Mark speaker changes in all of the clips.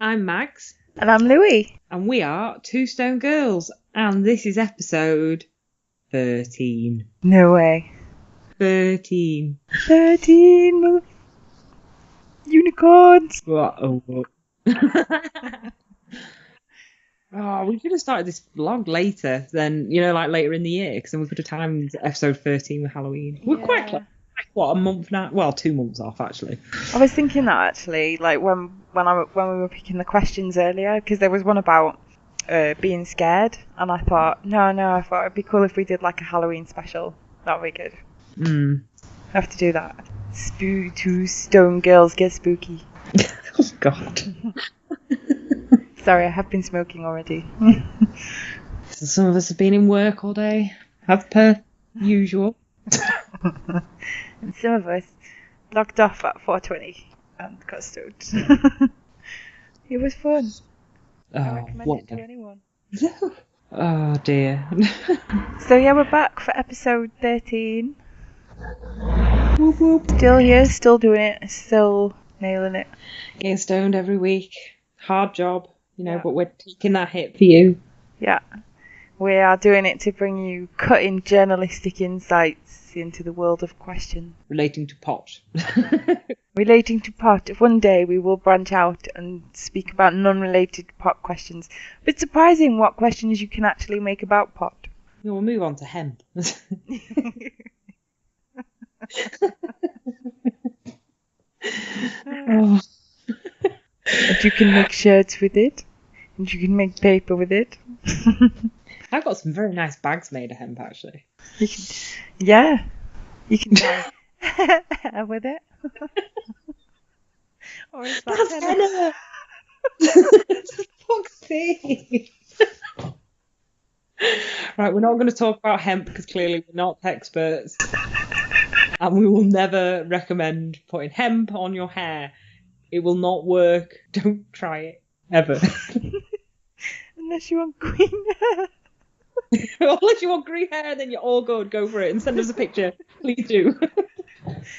Speaker 1: I'm Mags.
Speaker 2: And I'm Louie.
Speaker 1: And we are Two Stoned Girlz. And this is episode 13.
Speaker 2: No way.
Speaker 1: 13.
Speaker 2: 13 unicorns.
Speaker 1: Oh, we could have started this vlog later than, like later in the year, because then we could have timed episode 13 with Halloween. We're quite close. What, a month now? Well, 2 months off, actually.
Speaker 2: I was thinking that, actually, like when we were picking the questions earlier, because there was one about being scared, and I thought, I thought it'd be cool if we did like a Halloween special. That would be good. Have to do that. Two Stoned Girlz get spooky.
Speaker 1: Oh, God.
Speaker 2: Sorry, I have been smoking already.
Speaker 1: So some of us have been in work all day, as per usual.
Speaker 2: And some of us logged off at 4:20 and got stoned. It was fun. I recommend it to anyone.
Speaker 1: Oh dear.
Speaker 2: So yeah, we're back for episode 13.
Speaker 1: Whoop, whoop.
Speaker 2: Still here, still doing it, still nailing it.
Speaker 1: Getting stoned every week. Hard job, but we're taking that hit for you.
Speaker 2: Yeah. We are doing it to bring you cutting journalistic insights into the world of questions.
Speaker 1: Relating to pot.
Speaker 2: Relating to pot. One day we will branch out and speak about non-related pot questions. But it's surprising what questions you can actually make about pot.
Speaker 1: We'll move on to hemp.
Speaker 2: And you can make shirts with it. And you can make paper with it.
Speaker 1: I've got some very nice bags made of hemp, actually.
Speaker 2: You can buy hair with it. Or is that
Speaker 1: henna? Fuck's sake. Right, we're not going to talk about hemp because clearly we're not experts. And we will never recommend putting hemp on your hair. It will not work. Don't try it. Ever.
Speaker 2: Unless you want green hair.
Speaker 1: Unless you want green hair, then you're all good. Go for it and send us a picture. Please do.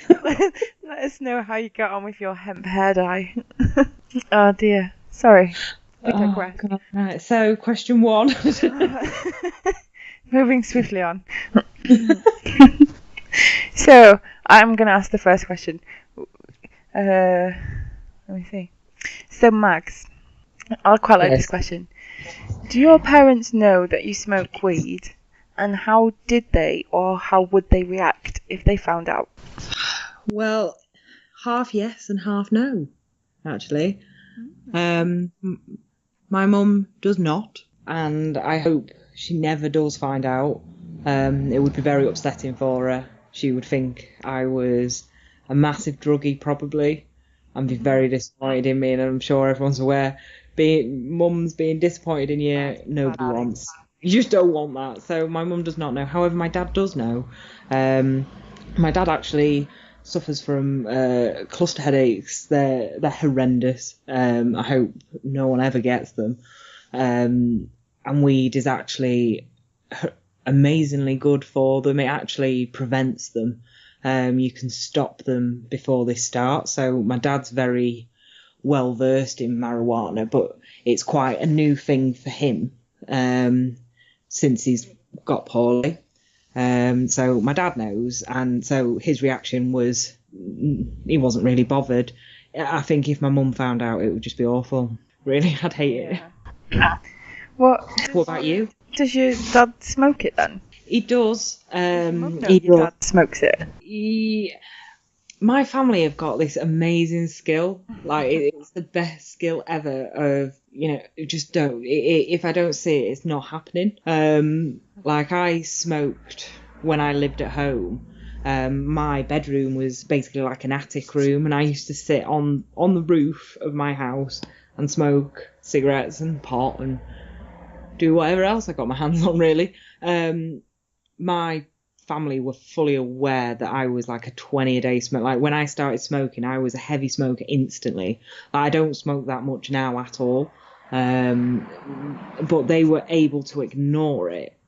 Speaker 2: Let us know how you got on with your hemp hair dye. Oh dear. Sorry. We digress.
Speaker 1: Oh, God. Right, so question 1.
Speaker 2: Moving swiftly on. So, I'm going to ask the first question. Let me see. So, Mags, I quite like this question. Do your parents know that you smoke weed? And how did they or how would they react if they found out?
Speaker 1: Well, half yes and half no, actually. My mum does not, and I hope she never does find out. It would be very upsetting for her. She would think I was a massive druggie, probably, and be very disappointed in me, and I'm sure everyone's aware. Mum's being disappointed in you, nobody wants. You just don't want that. So my mum does not know. However, my dad does know. My dad actually suffers from cluster headaches. They're horrendous. I hope no one ever gets them. And weed is actually amazingly good for them. It actually prevents them. You can stop them before they start. So my dad's very well versed in marijuana, but it's quite a new thing for him since he's got poorly. So my dad knows, and so his reaction was he wasn't really bothered. I think if my mum found out, it would just be awful. Really, I'd hate it. What about you?
Speaker 2: Does your dad smoke it then?
Speaker 1: He does.
Speaker 2: Your dad smokes it.
Speaker 1: My family have got this amazing skill. Like, it's the best skill ever of, just don't. If I don't see it, it's not happening. Like, I smoked when I lived at home. My bedroom was basically like an attic room, and I used to sit on the roof of my house and smoke cigarettes and pot and do whatever else I got my hands on, really. My family were fully aware that I was like a 20 a day smoker. Like, when I started smoking, I was a heavy smoker instantly. I don't smoke that much now at all. But they were able to ignore it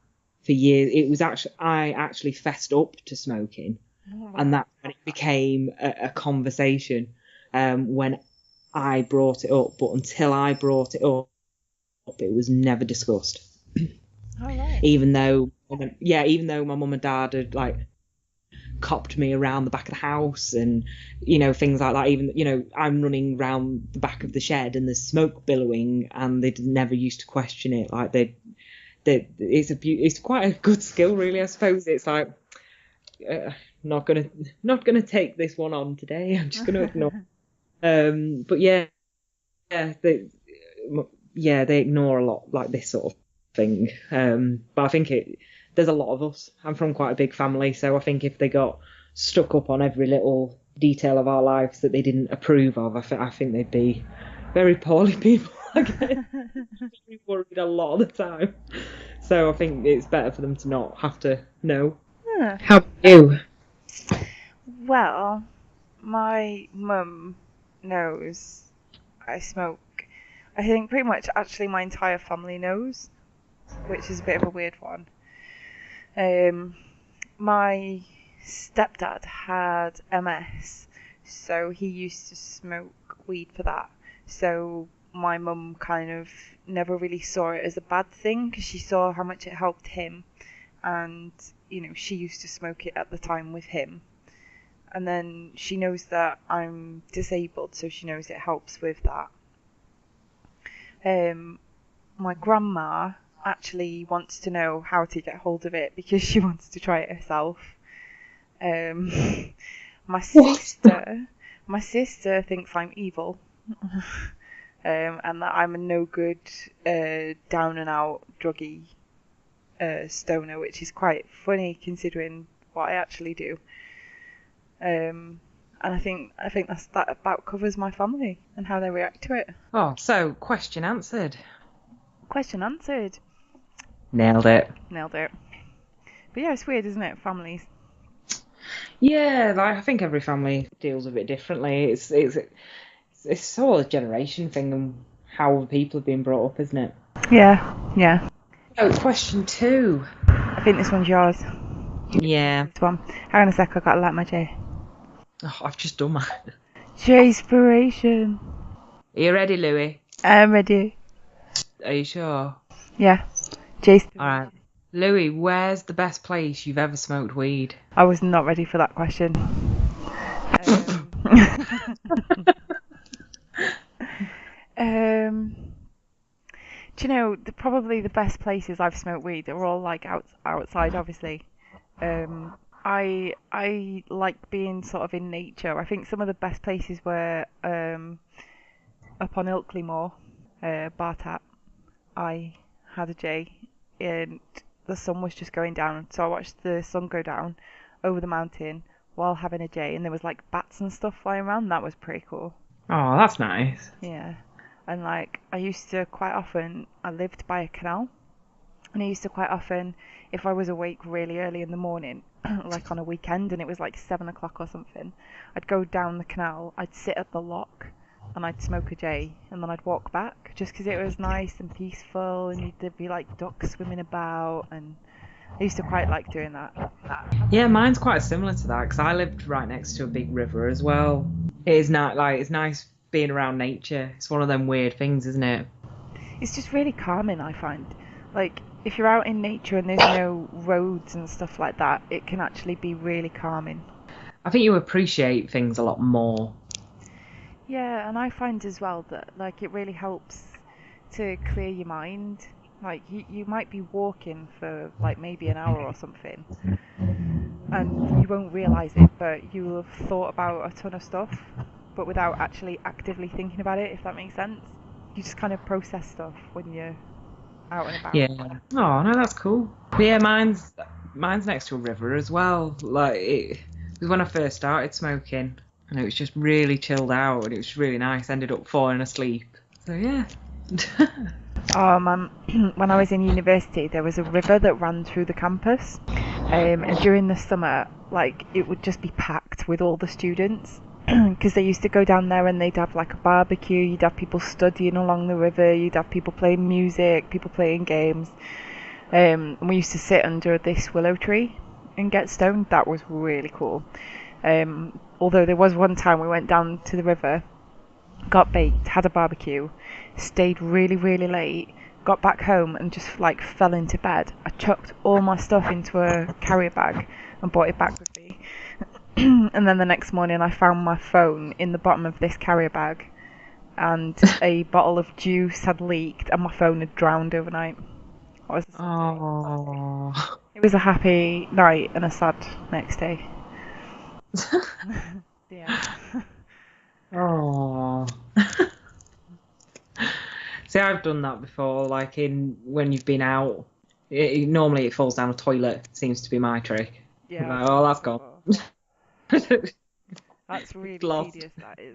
Speaker 1: for years. It was I actually fessed up to smoking, and that's when it became a conversation. When I brought it up, but until I brought it up, it was never discussed.
Speaker 2: Oh, right.
Speaker 1: Even though my mum and dad had like copped me around the back of the house and things like that. Even I'm running around the back of the shed and there's smoke billowing, and they never used to question it. Like it's quite a good skill, really. I suppose it's like not gonna take this one on today. I'm just gonna ignore. But they ignore a lot like this sort of thing. But I think there's a lot of us. I'm from quite a big family, so I think if they got stuck up on every little detail of our lives that they didn't approve of, I think they'd be very poorly people. I get very worried a lot of the time. So I think it's better for them to not have to know.
Speaker 2: Huh.
Speaker 1: How about you?
Speaker 2: Well, my mum knows I smoke. I think pretty much actually my entire family knows, which is a bit of a weird one. My stepdad had MS, so he used to smoke weed for that. So my mum kind of never really saw it as a bad thing because she saw how much it helped him, and she used to smoke it at the time with him. And then she knows that I'm disabled, so she knows it helps with that. My grandma actually wants to know how to get hold of it because she wants to try it herself. My sister thinks I'm evil, and that I'm a no good, down and out druggy stoner, which is quite funny considering what I actually do. And I think that about covers my family and how they react to it.
Speaker 1: Oh, so question answered.
Speaker 2: Question answered.
Speaker 1: Nailed it.
Speaker 2: But yeah, it's weird, isn't it? Families.
Speaker 1: Yeah, like I think every family deals with it differently. It's all a generation thing and how people have been brought up, isn't it?
Speaker 2: Yeah.
Speaker 1: Oh, question 2.
Speaker 2: I think this one's yours.
Speaker 1: Yeah.
Speaker 2: This one. Hang on a sec, I've got to light my J.
Speaker 1: Oh, I've just done mine.
Speaker 2: J-spiration.
Speaker 1: Are you ready, Louis?
Speaker 2: I'm ready.
Speaker 1: Are you sure?
Speaker 2: Yeah. J-spiration.
Speaker 1: All right. Louis, where's the best place you've ever smoked weed?
Speaker 2: I was not ready for that question. Do you know, probably the best places I've smoked weed are all like outside, obviously. I like being sort of in nature. I think some of the best places were up on Ilkley Moor, Bartap. I had a J, and the sun was just going down, so I watched the sun go down over the mountain while having a J, and there was like bats and stuff flying around. That was pretty cool.
Speaker 1: Oh, that's nice.
Speaker 2: Yeah. And like I used to quite often, I lived by a canal, and I used to quite often, if I was awake really early in the morning, like on a weekend, and it was like 7 o'clock or something, I'd go down the canal, I'd sit at the lock, and I'd smoke a J, and then I'd walk back, just because it was nice and peaceful, and there'd be like ducks swimming about, and I used to quite like doing that.
Speaker 1: Yeah, mine's quite similar to that, because I lived right next to a big river as well. It is not like it's nice being around nature. It's one of them weird things, isn't it?
Speaker 2: It's just really calming, I find. Like, if you're out in nature and there's no roads and stuff like that, it can actually be really calming.
Speaker 1: I think you appreciate things a lot more.
Speaker 2: Yeah, and I find as well that like it really helps to clear your mind. Like you might be walking for like maybe an hour or something, and you won't realise it, but you will have thought about a ton of stuff, but without actually actively thinking about it, if that makes sense. You just kind of process stuff when you're out and about.
Speaker 1: Yeah. Oh no, that's cool. But yeah, mine's next to a river as well. Like it was when I first started smoking, and it was just really chilled out, and it was really nice. Ended up falling asleep. So yeah.
Speaker 2: Oh man, when I was in university, there was a river that ran through the campus, and during the summer, like it would just be packed with all the students. Because they used to go down there and they'd have like a barbecue, you'd have people studying along the river, you'd have people playing music, people playing games. And we used to sit under this willow tree and get stoned. That was really cool. Although there was one time we went down to the river got baked, had a barbecue, stayed really, really late, got back home and just like fell into bed. I chucked all my stuff into a carrier bag and brought it back with me. And then the next morning I found my phone in the bottom of this carrier bag, and a bottle of juice had leaked and my phone had drowned overnight.
Speaker 1: Oh.
Speaker 2: It was a happy night and a sad next day. Yeah.
Speaker 1: Oh. See, I've done that before, like when you've been out. Normally it falls down a toilet, seems to be my trick.
Speaker 2: Yeah.
Speaker 1: Like, oh, that's gone.
Speaker 2: That's really
Speaker 1: Lost.
Speaker 2: tedious, that is.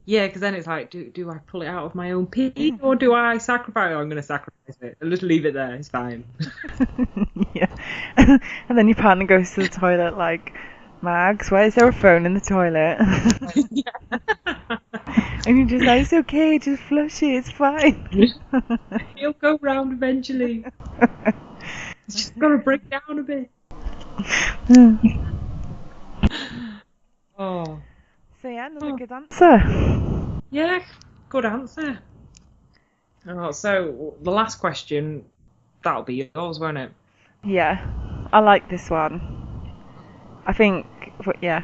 Speaker 1: Yeah, because then it's like, do I pull it out of my own pee or do I sacrifice it? I'm going to sacrifice it. I'll just leave it there. It's fine.
Speaker 2: Yeah. And then your partner goes to the toilet like, Mags, why is there a phone in the toilet? And you're just like, it's okay, just flush it, it's fine.
Speaker 1: It'll go round eventually. It's just got to break down a bit. Oh.
Speaker 2: So yeah, another good answer.
Speaker 1: Yeah, good answer. Oh, so the last question, that'll be yours, won't it?
Speaker 2: Yeah, I like this one. I think, yeah.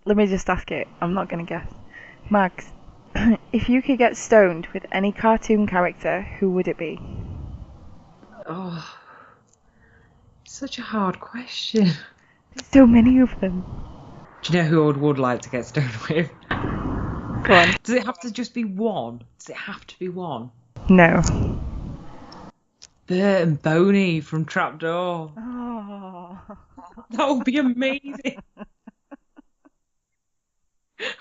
Speaker 2: Let me just ask it. I'm not going to guess. Max, if you could get stoned with any cartoon character, who would it be?
Speaker 1: Oh, such a hard question.
Speaker 2: There's so many of them.
Speaker 1: Do you know who I would like to get stoned with?
Speaker 2: Go on.
Speaker 1: Does it have to just be one? Does it have to be one?
Speaker 2: No.
Speaker 1: Bert and Boney from Trapdoor.
Speaker 2: Oh.
Speaker 1: That would be amazing.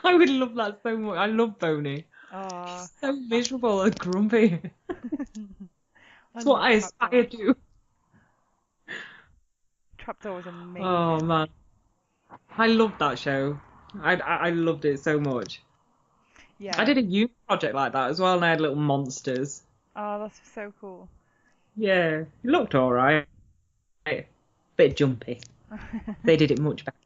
Speaker 1: I would love that so much. I love Boney.
Speaker 2: Oh.
Speaker 1: So miserable and grumpy. That's what I aspire to.
Speaker 2: Trapdoor was amazing.
Speaker 1: Oh man, I loved that show. I loved it so much.
Speaker 2: Yeah.
Speaker 1: I did a youth project like that as well, and I had little monsters.
Speaker 2: Oh, that's so cool.
Speaker 1: Yeah, it looked alright. Bit jumpy. They did it much better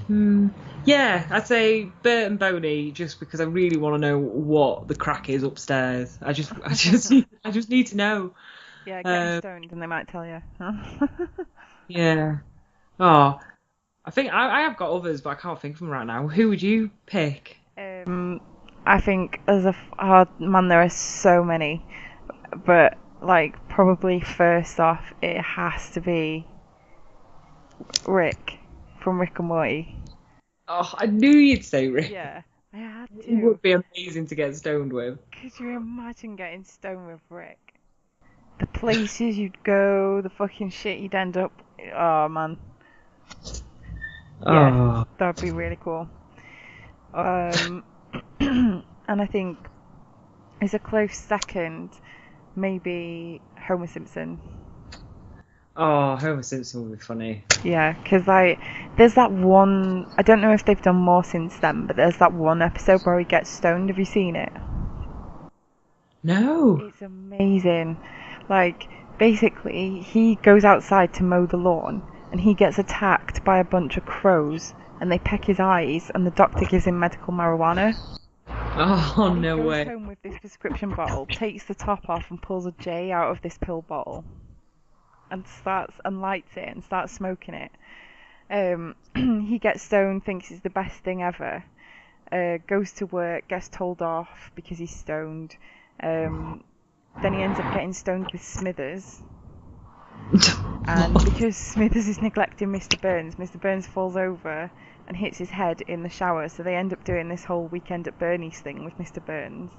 Speaker 1: than me. Yeah, I'd say Bert and Boney, just because I really want to know what the crack is upstairs. I just need to know.
Speaker 2: Yeah, getting stoned and they might tell you.
Speaker 1: Yeah. Oh, I think I have got others, but I can't think of them right now. Who would you pick?
Speaker 2: I think as a man, there are so many, but like probably first off, it has to be Rick from Rick and Morty.
Speaker 1: Oh, I knew you'd say Rick.
Speaker 2: Yeah, I had to.
Speaker 1: It would be amazing to get stoned with.
Speaker 2: Could you imagine getting stoned with Rick? The places you'd go, the fucking shit you'd end up. Oh man. Yeah, that'd be really cool. And I think as a close second, maybe Homer Simpson.
Speaker 1: Oh, Homer Simpson would be funny.
Speaker 2: Yeah, because like, there's that one. I don't know if they've done more since then, but there's that one episode where he gets stoned. Have you seen it?
Speaker 1: No.
Speaker 2: It's amazing. Like, basically, he goes outside to mow the lawn, and he gets attacked by a bunch of crows, and they peck his eyes, and the doctor gives him medical marijuana.
Speaker 1: Oh, no way.
Speaker 2: He goes home with this prescription bottle, takes the top off, and pulls a J out of this pill bottle, and lights it and starts smoking it. He gets stoned, thinks it's the best thing ever. Goes to work, gets told off because he's stoned. Then he ends up getting stoned with Smithers. And because Smithers is neglecting Mr. Burns falls over and hits his head in the shower, so they end up doing this whole Weekend at Bernie's thing with Mr. Burns.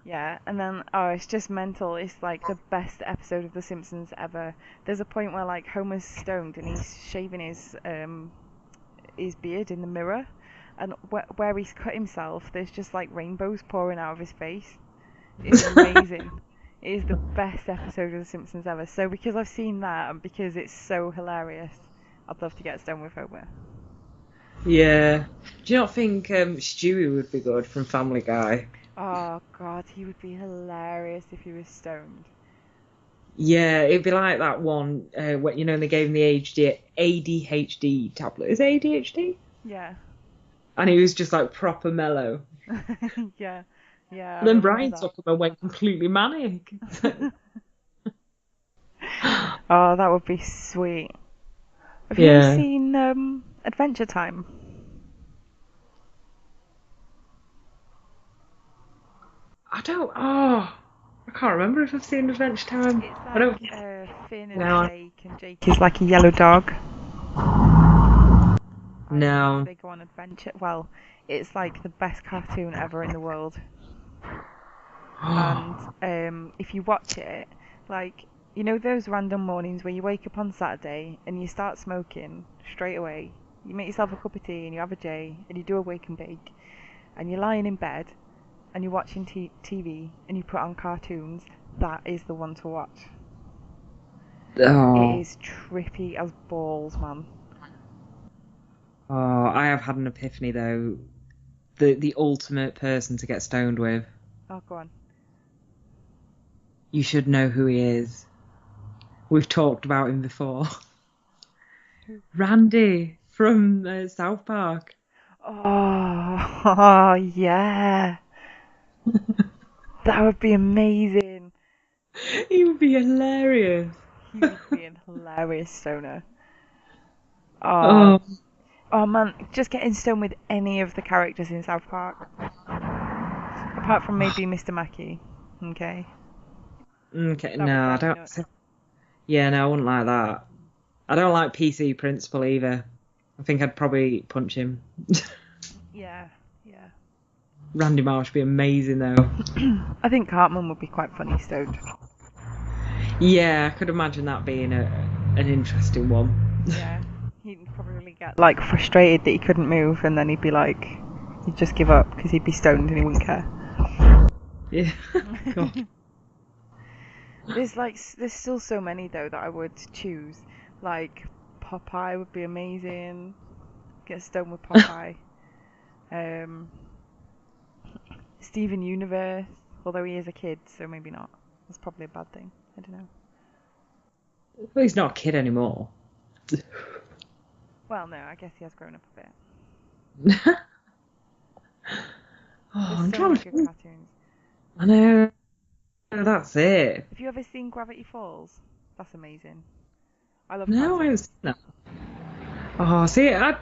Speaker 2: Yeah, and then, it's just mental. It's like the best episode of The Simpsons ever. There's a point where like Homer's stoned and he's shaving his beard in the mirror, and where he's cut himself, there's just like rainbows pouring out of his face. It's amazing. It is the best episode of The Simpsons ever. So because I've seen that and because it's so hilarious, I'd love to get stoned with Homer.
Speaker 1: Yeah. Do you not think Stewie would be good from Family Guy?
Speaker 2: Oh god, he would be hilarious if he was stoned.
Speaker 1: Yeah, it'd be like that one when they gave him the ADHD tablet. Is it ADHD?
Speaker 2: Yeah.
Speaker 1: And he was just like proper mellow.
Speaker 2: Yeah. Yeah, I
Speaker 1: And then
Speaker 2: remember
Speaker 1: Brian took him and went completely manic.
Speaker 2: that. Oh, that would be sweet. Have you
Speaker 1: Yeah.
Speaker 2: seen Adventure Time?
Speaker 1: I can't remember if I've seen Adventure Time.
Speaker 2: It's
Speaker 1: I don't.
Speaker 2: like Finn and
Speaker 1: No.
Speaker 2: Jake, and Jake is like a yellow dog, and
Speaker 1: No.
Speaker 2: they go on adventure. Well, it's like the best cartoon ever in the world. And if you watch it, like, you know those random mornings where you wake up on Saturday and you start smoking straight away. You make yourself a cup of tea and you have a J and you do a wake and bake, and you're lying in bed and you're watching TV and you put on cartoons. That is the one to watch. It
Speaker 1: Oh.
Speaker 2: is trippy as balls, man.
Speaker 1: Oh, I have had an epiphany though. The ultimate person to get stoned with.
Speaker 2: Oh, go on.
Speaker 1: You should know who he is. We've talked about him before.
Speaker 2: Who?
Speaker 1: Randy from South Park.
Speaker 2: Oh, yeah. That would be amazing.
Speaker 1: He would be hilarious.
Speaker 2: He would be a hilarious stoner. Oh,
Speaker 1: Oh,
Speaker 2: oh man, just getting stoned with any of the characters in South Park. Apart from maybe Mr. Mackey. Okay.
Speaker 1: okay.
Speaker 2: That would
Speaker 1: No, I
Speaker 2: drive me
Speaker 1: don't.
Speaker 2: nuts.
Speaker 1: Yeah, no, I wouldn't like that. I don't like PC Principal either. I think I'd probably punch him.
Speaker 2: Yeah, yeah.
Speaker 1: Randy Marsh would be amazing though.
Speaker 2: I think Cartman would be quite funny stoned.
Speaker 1: Yeah, I could imagine that being an interesting one.
Speaker 2: Yeah. He'd probably get like frustrated that he couldn't move, and then he'd be like, he'd just give up because he'd be stoned and he wouldn't care.
Speaker 1: Yeah. God.
Speaker 2: There's still so many though that I would choose. Like Popeye would be amazing. Get stoned with Popeye. um, Steven Universe, although he is a kid, so maybe not. That's probably a bad thing. I don't know.
Speaker 1: Well, he's not a kid anymore.
Speaker 2: Well, no, I guess he has grown up a bit.
Speaker 1: Oh,
Speaker 2: There's
Speaker 1: I'm
Speaker 2: so
Speaker 1: trying
Speaker 2: many
Speaker 1: to
Speaker 2: good
Speaker 1: think.
Speaker 2: cartoons.
Speaker 1: I know. That's it.
Speaker 2: Have you ever seen Gravity Falls? That's amazing. I love
Speaker 1: No, I haven't
Speaker 2: cartoons.
Speaker 1: seen that. Oh, see, I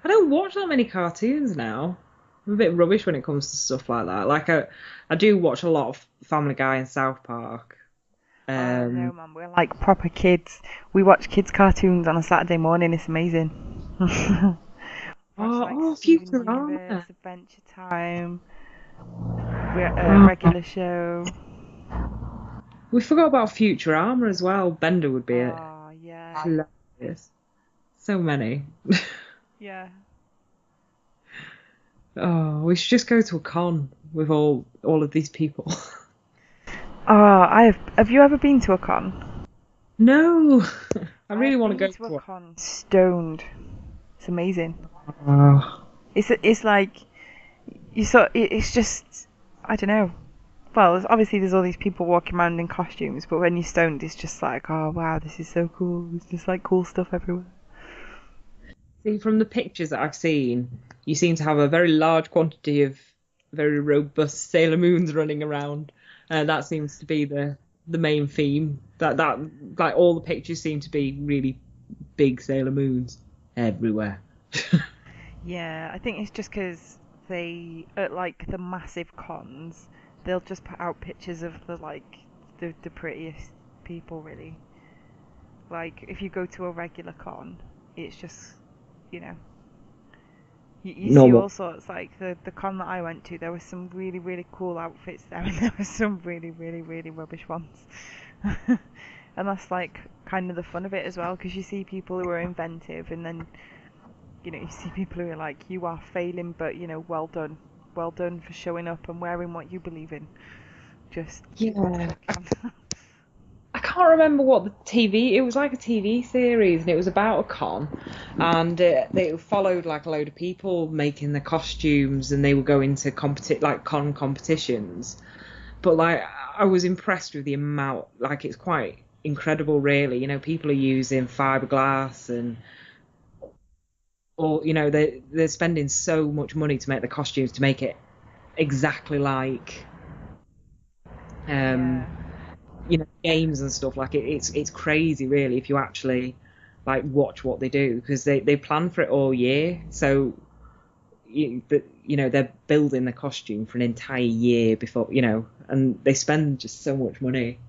Speaker 1: don't watch that many cartoons now. I'm a bit rubbish when it comes to stuff like that. Like I do watch a lot of Family Guy and South Park.
Speaker 2: Oh no,
Speaker 1: Um,
Speaker 2: man, we're like proper kids. We watch kids' cartoons on a Saturday morning. It's amazing. Watch like Steven Universe,
Speaker 1: Futurama.
Speaker 2: Adventure Time,
Speaker 1: Oh,
Speaker 2: regular show.
Speaker 1: we forgot about Futurama as well. Bender would be it.
Speaker 2: Oh yeah,
Speaker 1: Hilarious. So many.
Speaker 2: yeah.
Speaker 1: Oh, we should just go to a con with all of these people.
Speaker 2: Oh, Have you ever been to a con?
Speaker 1: No, I
Speaker 2: I
Speaker 1: really
Speaker 2: have
Speaker 1: want to
Speaker 2: been
Speaker 1: go
Speaker 2: to a
Speaker 1: to one.
Speaker 2: con stoned. It's amazing.
Speaker 1: Oh,
Speaker 2: It's like it's just, I don't know. Well, obviously there's all these people walking around in costumes, but when you're stoned, it's just like, oh wow, this is so cool. There's just like cool stuff everywhere.
Speaker 1: see, from the pictures that I've seen, you seem to have a very large quantity of very robust Sailor Moons running around. That seems to be the main theme. That like all the pictures seem to be really big Sailor Moons everywhere.
Speaker 2: Yeah, I think it's just because they, at like the massive cons, they'll just put out pictures of the prettiest people, really. Like, if you go to a regular con, it's just, you know, you see
Speaker 1: Normal.
Speaker 2: all sorts. Like, the con that I went to, there were some really, really cool outfits there, and there were some really, really, really rubbish ones. And that's, like, kind of the fun of it as well, because you see people who are inventive, and then, you know, you see people who are like, you are failing, but, you know, well done. Well done for showing up and wearing what you believe in. Just keep on
Speaker 1: Yeah.
Speaker 2: trucking.
Speaker 1: I can't remember what the TV. It was like a TV series, and it was about a con, and they followed like a load of people making the costumes, and they were going to like con competitions. But like, I was impressed with the amount. Like, it's quite incredible, really. You know, people are using fiberglass and or they're spending so much money to make the costumes to make it exactly like
Speaker 2: Yeah.
Speaker 1: Games and stuff. Like it's crazy, really, if you actually like watch what they do, because they plan for it all year. So they're building the costume for an entire year before, and they spend just so much money.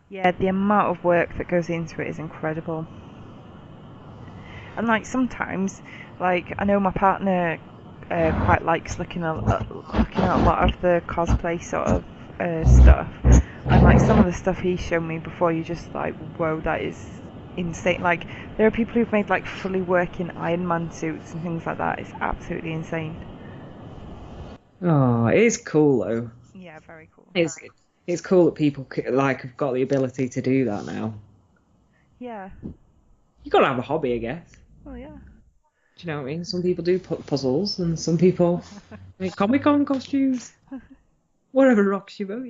Speaker 2: Yeah, the amount of work that goes into it is incredible. And like sometimes, like I know my partner quite likes looking at a lot of the cosplay sort of stuff, and like some of the stuff he's shown me before, you just like, whoa, that is insane. Like there are people who've made like fully working Iron Man suits and things like that. It's absolutely insane.
Speaker 1: Oh, it is cool though.
Speaker 2: Yeah, very cool.
Speaker 1: It's cool that people like have got the ability to do that now.
Speaker 2: Yeah.
Speaker 1: You gotta have a hobby, I guess.
Speaker 2: Well, yeah.
Speaker 1: Do you know what I mean? Some people do puzzles, and some people make Comic-Con costumes. Whatever rocks your boat,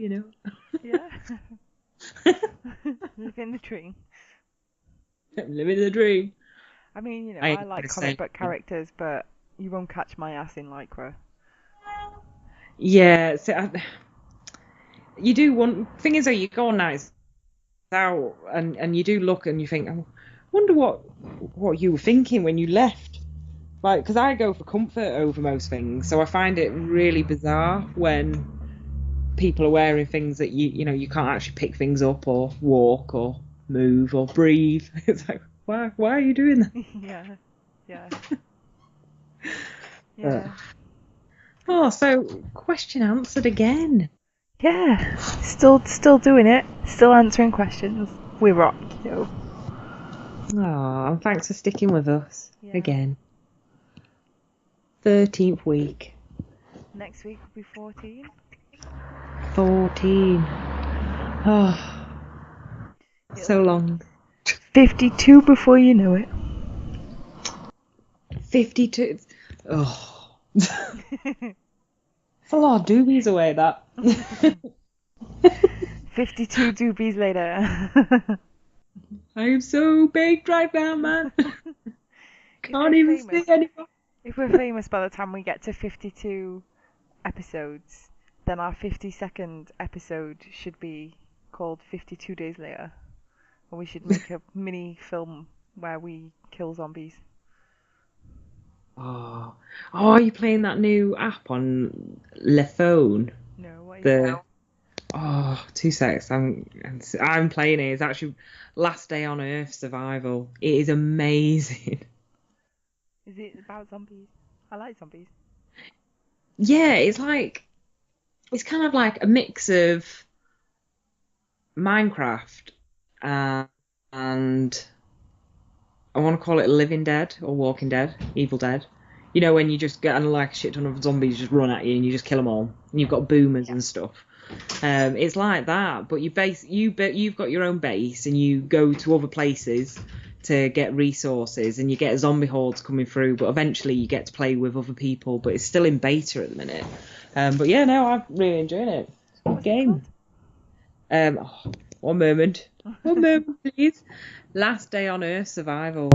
Speaker 2: Yeah. Living the dream.
Speaker 1: Living the dream.
Speaker 2: I mean, I like comic book characters, but you won't catch my ass in Lycra.
Speaker 1: Yeah, so you do want. Thing is, though, you go on nights out, and you do look, and you think, I wonder what you were thinking when you left. Like, because I go for comfort over most things, so I find it really bizarre when people are wearing things that you can't actually pick things up or walk or move or breathe. It's like, why are you doing that?
Speaker 2: Yeah.
Speaker 1: So question answered again.
Speaker 2: Yeah, still doing it, still answering questions. We rock,
Speaker 1: Oh, and thanks for sticking with us again. 13th week.
Speaker 2: Next week will be 14.
Speaker 1: 14. Oh, so long.
Speaker 2: 52 before you know it.
Speaker 1: 52. Oh. It's a lot of doobies away, that.
Speaker 2: 52 doobies later.
Speaker 1: I'm so baked right now, man. Can't even see anymore.
Speaker 2: If we're famous by the time we get to 52 episodes, then our 52nd episode should be called 52 Days Later. Or we should make a mini film where we kill zombies.
Speaker 1: Oh, are you playing that new app on Le Phone?
Speaker 2: No, what is that?
Speaker 1: Oh, 2 secs. I'm playing it. It's actually Last Day on Earth Survival. It is amazing.
Speaker 2: Is it about zombies? I like zombies.
Speaker 1: Yeah, it's kind of like a mix of Minecraft and I want to call it Living Dead or Walking Dead, Evil Dead. When you just get like a shit ton of zombies just run at you and you just kill them all, and you've got boomers and stuff. It's like that, but you've got your own base, and you go to other places to get resources, and you get zombie hordes coming through. But eventually, you get to play with other people. But it's still in beta at the minute. But yeah, no, I'm really enjoying it. Good game. One moment, please. Last Day on Earth Survival.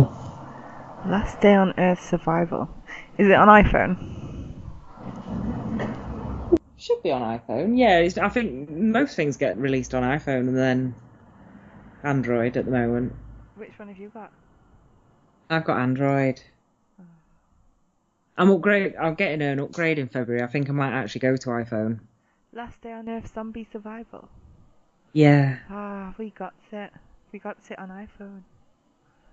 Speaker 2: Last Day on Earth Survival. Is it on iPhone?
Speaker 1: Should be on iPhone. Yeah, I think most things get released on iPhone and then Android at the moment.
Speaker 2: Which one have you got?
Speaker 1: I've got Android. I'm getting an upgrade in February. I think I might actually go to iPhone.
Speaker 2: Last Day on Earth Zombie Survival.
Speaker 1: Yeah.
Speaker 2: We got it. We got it on iPhone.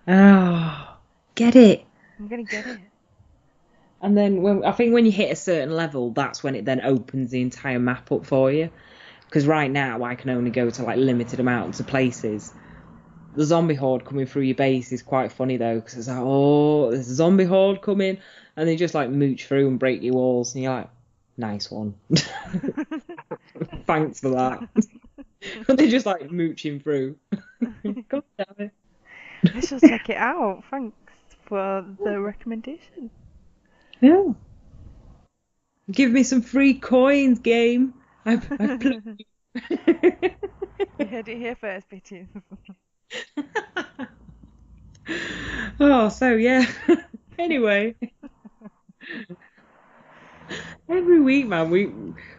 Speaker 1: Oh, get it.
Speaker 2: I'm gonna get it.
Speaker 1: And then I think when you hit a certain level, that's when it then opens the entire map up for you. Because right now I can only go to like limited amounts of places. The zombie horde coming through your base is quite funny though, because it's like, oh, there's a zombie horde coming, and they just like mooch through and break your walls, and you're like, nice one. Thanks for that. They're just like mooching through. God damn it.
Speaker 2: I shall check it out. Thanks for the recommendation.
Speaker 1: Yeah. Give me some free coins, game. I've plugged you.
Speaker 2: You heard it here first, bitches.
Speaker 1: Oh, so yeah. Anyway, every week, man, we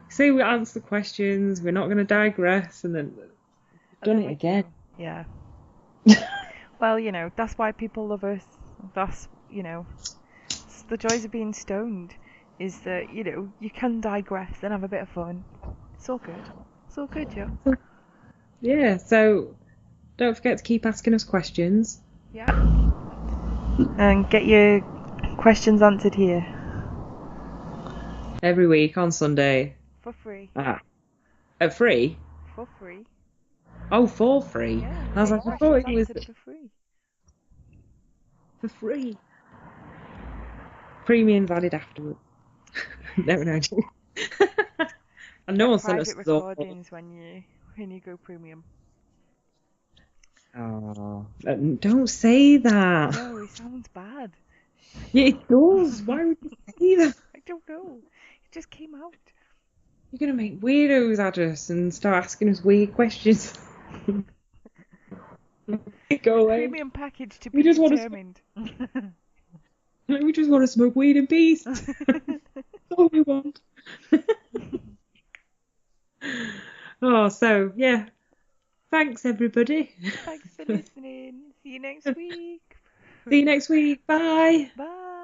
Speaker 1: say we answer the questions, we're not going to digress, and then done it again.
Speaker 2: Yeah. Well, you know, that's why people love us. That's, you know, it's the joys of being stoned is that, you know, you can digress and have a bit of fun. It's all good. It's all good, Joe.
Speaker 1: Yeah, so don't forget to keep asking us questions.
Speaker 2: Yeah. And get your questions answered here.
Speaker 1: Every week on Sunday.
Speaker 2: For free.
Speaker 1: Free?
Speaker 2: For free.
Speaker 1: Oh, for free.
Speaker 2: Yeah.
Speaker 1: I was like, I thought it was
Speaker 2: for free.
Speaker 1: For free. Premium's added afterwards. No. And no one sent us
Speaker 2: private recordings when you go premium.
Speaker 1: Oh, don't say that.
Speaker 2: No, it sounds bad.
Speaker 1: Yeah, it does. Why would you say that?
Speaker 2: I don't know. It just came out.
Speaker 1: You're going to make weirdos at us and start asking us weird questions. Go away.
Speaker 2: Premium package to be determined.
Speaker 1: We just want to smoke weed in peace. That's all we want. Oh, so, yeah. Thanks, everybody.
Speaker 2: Thanks for listening. See you next week.
Speaker 1: See you next week. Bye.
Speaker 2: Bye.